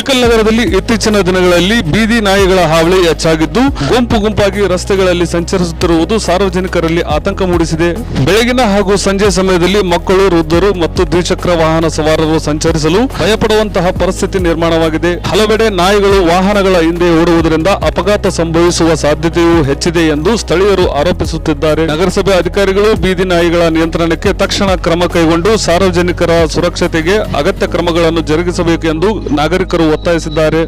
ಇಳಕಲ್ ನಗರದಲ್ಲಿ ಇತ್ತೀಚಿನ ದಿನಗಳಲ್ಲಿ ಬೀದಿ ನಾಯಿಗಳ ಹಾವಳಿ ಹೆಚ್ಚಾಗಿದ್ದು ಗುಂಪು ಗುಂಪಾಗಿ ರಸ್ತೆಗಳಲ್ಲಿ ಸಂಚರಿಸುತ್ತಿರುವುದು ಸಾರ್ವಜನಿಕರಲ್ಲಿ ಆತಂಕ ಮೂಡಿಸಿದೆ. ಬೆಳಗಿನ ಹಾಗೂ ಸಂಜೆ ಸಮಯದಲ್ಲಿ ಮಕ್ಕಳು, ವೃದ್ಧರು ಮತ್ತು ದ್ವಿಚಕ್ರ ವಾಹನ ಸವಾರರು ಸಂಚರಿಸಲು ಭಯಪಡುವಂತಹ ಪರಿಸ್ಥಿತಿ ನಿರ್ಮಾಣವಾಗಿದೆ. ಹಲವೆಡೆ ನಾಯಿಗಳು ವಾಹನಗಳ ಹಿಂದೆ ಓಡುವುದರಿಂದ ಅಪಘಾತ ಸಂಭವಿಸುವ ಸಾಧ್ಯತೆಯೂ ಹೆಚ್ಚಿದೆ ಎಂದು ಸ್ಥಳೀಯರು ಆರೋಪಿಸುತ್ತಿದ್ದಾರೆ. ನಗರಸಭೆ ಅಧಿಕಾರಿಗಳು ಬೀದಿ ನಾಯಿಗಳ ನಿಯಂತ್ರಣಕ್ಕೆ ತಕ್ಷಣ ಕ್ರಮ ಕೈಗೊಂಡು ಸಾರ್ವಜನಿಕರ ಸುರಕ್ಷತೆಗೆ ಅಗತ್ಯ ಕ್ರಮಗಳನ್ನು ಜರುಗಿಸಬೇಕು ಎಂದು ನಾಗರಿಕರು ಒತ್ತಾಯಿಸಿದ್ದಾರೆ.